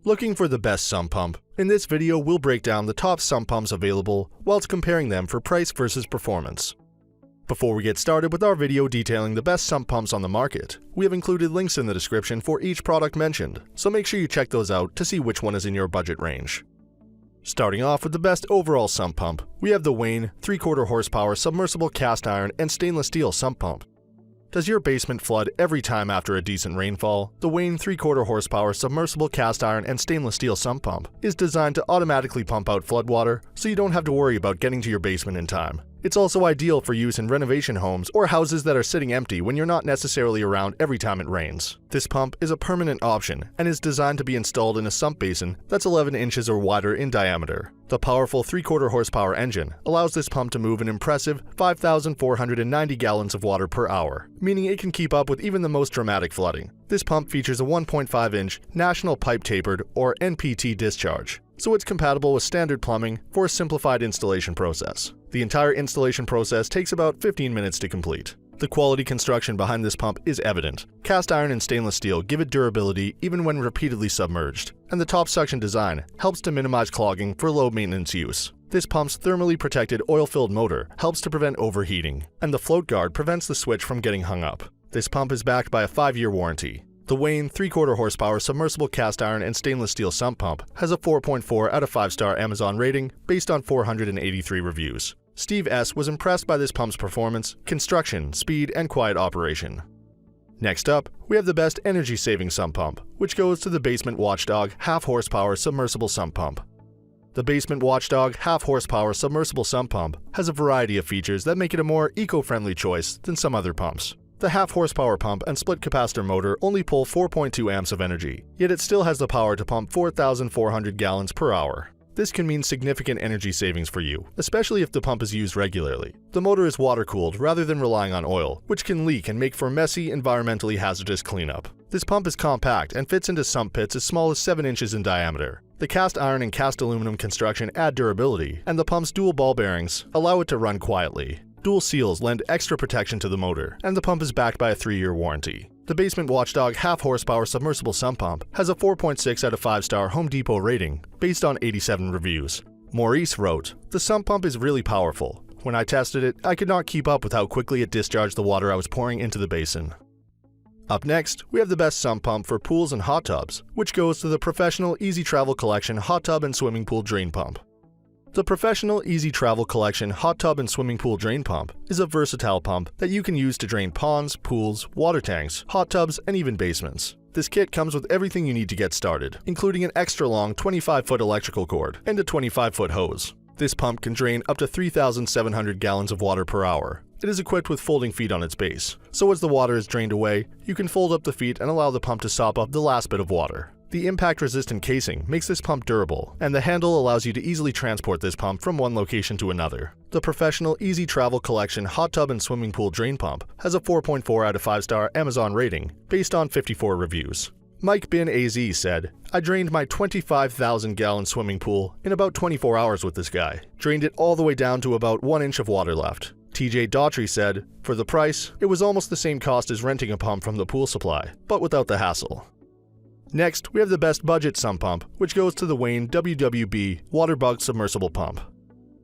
Looking for the best sump pump? In this video, we'll break down the top sump pumps available whilst comparing them for price versus performance. Before we get started with our video detailing the best sump pumps on the market, we have included links in the description for each product mentioned, so make sure you check those out to see which one is in your budget range. Starting off with the best overall sump pump, we have the Wayne 3/4 horsepower submersible cast iron and stainless steel sump pump. Does your basement flood every time after a decent rainfall? The Wayne 3/4 horsepower submersible cast iron and stainless steel sump pump is designed to automatically pump out floodwater, so you don't have to worry about getting to your basement in time. It's also ideal for use in renovation homes or houses that are sitting empty when you're not necessarily around every time it rains. This pump is a permanent option and is designed to be installed in a sump basin that's 11 inches or wider in diameter. The powerful 3/4 horsepower engine allows this pump to move an impressive 5,490 gallons of water per hour, meaning it can keep up with even the most dramatic flooding. This pump features a 1.5-inch National Pipe Tapered or NPT discharge, so it's compatible with standard plumbing for a simplified installation process. The entire installation process takes about 15 minutes to complete. The quality construction behind this pump is evident. Cast iron and stainless steel give it durability even when repeatedly submerged, and the top suction design helps to minimize clogging for low maintenance use. This pump's thermally protected oil-filled motor helps to prevent overheating, and the float guard prevents the switch from getting hung up. This pump is backed by a 5-year warranty. The Wayne 3/4 horsepower submersible cast iron and stainless steel sump pump has a 4.4 out of 5-star Amazon rating based on 483 reviews. Steve S. was impressed by this pump's performance, construction, speed, and quiet operation. Next up, we have the best energy-saving sump pump, which goes to the Basement Watchdog half-horsepower submersible sump pump. The Basement Watchdog half-horsepower submersible sump pump has a variety of features that make it a more eco-friendly choice than some other pumps. The half-horsepower pump and split capacitor motor only pull 4.2 amps of energy, yet it still has the power to pump 4,400 gallons per hour. This can mean significant energy savings for you, especially if the pump is used regularly. The motor is water-cooled rather than relying on oil, which can leak and make for messy, environmentally hazardous cleanup. This pump is compact and fits into sump pits as small as 7 inches in diameter. The cast iron and cast aluminum construction add durability, and the pump's dual ball bearings allow it to run quietly. Dual seals lend extra protection to the motor, and the pump is backed by a 3-year warranty. The Basement Watchdog half-horsepower submersible sump pump has a 4.6 out of 5-star Home Depot rating based on 87 reviews. Maurice wrote, "The sump pump is really powerful. When I tested it, I could not keep up with how quickly it discharged the water I was pouring into the basin." Up next, we have the best sump pump for pools and hot tubs, which goes to the Professional Easy Travel Collection Hot Tub and Swimming Pool Drain Pump. The Professional Easy Travel Collection Hot Tub and Swimming Pool Drain Pump is a versatile pump that you can use to drain ponds, pools, water tanks, hot tubs, and even basements. This kit comes with everything you need to get started, including an extra long 25-foot electrical cord and a 25-foot hose. This pump can drain up to 3,700 gallons of water per hour. It is equipped with folding feet on its base, so as the water is drained away, you can fold up the feet and allow the pump to sop up the last bit of water. The impact-resistant casing makes this pump durable, and the handle allows you to easily transport this pump from one location to another. The Professional Easy Travel Collection Hot Tub and Swimming Pool Drain Pump has a 4.4 out of 5-star Amazon rating based on 54 reviews. Mike Bin AZ said, "I drained my 25,000-gallon swimming pool in about 24 hours with this guy. Drained it all the way down to about 1 inch of water left." TJ Daughtry said, "For the price, it was almost the same cost as renting a pump from the pool supply, but without the hassle." Next, we have the best budget sump pump, which goes to the Wayne WWB WaterBug submersible pump.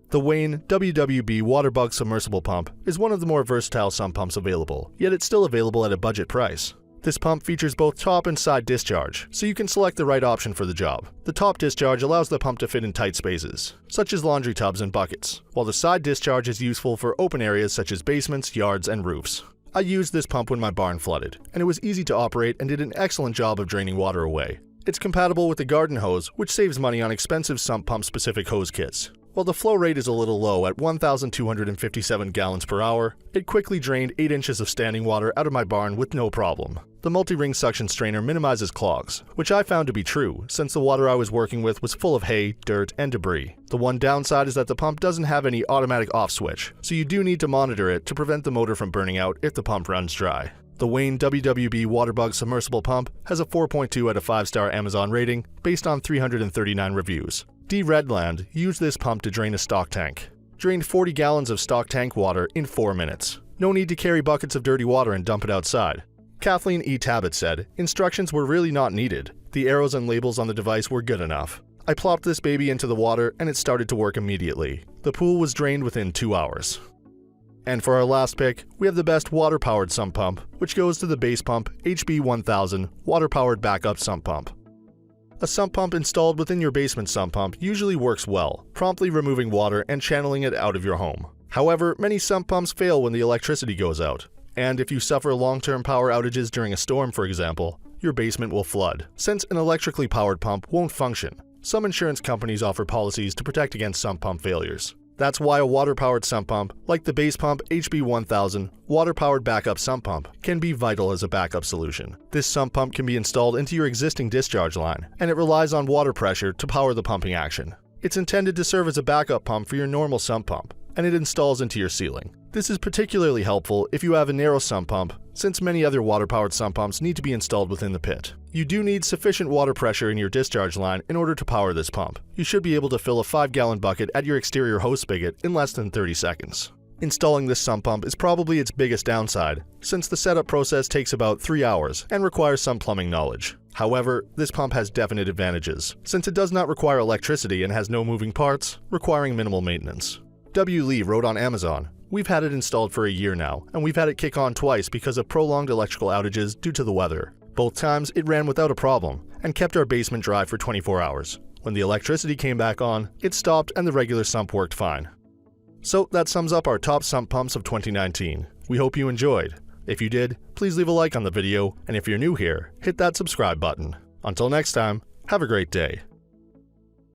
The Wayne WWB WaterBug submersible pump is one of the more versatile sump pumps available, yet it's still available at a budget price. This pump features both top and side discharge, so you can select the right option for the job. The top discharge allows the pump to fit in tight spaces, such as laundry tubs and buckets, while the side discharge is useful for open areas such as basements, yards, and roofs. I used this pump when my barn flooded, and it was easy to operate and did an excellent job of draining water away. It's compatible with the garden hose, which saves money on expensive sump pump-specific hose kits. While the flow rate is a little low at 1,257 gallons per hour, it quickly drained 8 inches of standing water out of my barn with no problem. The multi-ring suction strainer minimizes clogs, which I found to be true since the water I was working with was full of hay, dirt, and debris. The one downside is that the pump doesn't have any automatic off switch, so you do need to monitor it to prevent the motor from burning out if the pump runs dry. The Wayne WWB WaterBug submersible pump has a 4.2 out of 5-star Amazon rating based on 339 reviews. D. Redland used this pump to drain a stock tank. Drained 40 gallons of stock tank water in 4 minutes. No need to carry buckets of dirty water and dump it outside. Kathleen E. Tabbitt said, "Instructions were really not needed. The arrows and labels on the device were good enough. I plopped this baby into the water and it started to work immediately. The pool was drained within 2 hours." And for our last pick, we have the best water-powered sump pump, which goes to the Basepump HB1000 water-powered backup sump pump. A sump pump installed within your basement sump pump usually works well, promptly removing water and channeling it out of your home. However, many sump pumps fail when the electricity goes out. And if you suffer long-term power outages during a storm, for example, your basement will flood, since an electrically powered pump won't function. Some insurance companies offer policies to protect against sump pump failures. That's why a water-powered sump pump, like the Basepump HB1000 water-powered backup sump pump, can be vital as a backup solution. This sump pump can be installed into your existing discharge line, and it relies on water pressure to power the pumping action. It's intended to serve as a backup pump for your normal sump pump, and it installs into your ceiling. This is particularly helpful if you have a narrow sump pump, since many other water-powered sump pumps need to be installed within the pit. You do need sufficient water pressure in your discharge line in order to power this pump. You should be able to fill a 5-gallon bucket at your exterior hose spigot in less than 30 seconds. Installing this sump pump is probably its biggest downside, since the setup process takes about 3 hours and requires some plumbing knowledge. However, this pump has definite advantages, since it does not require electricity and has no moving parts, requiring minimal maintenance. W. Lee wrote on Amazon, "We've had it installed for a year now, and we've had it kick on twice because of prolonged electrical outages due to the weather. Both times, it ran without a problem, and kept our basement dry for 24 hours. When the electricity came back on, it stopped and the regular sump worked fine." So that sums up our top sump pumps of 2019. We hope you enjoyed. If you did, please leave a like on the video, and if you're new here, hit that subscribe button. Until next time, have a great day.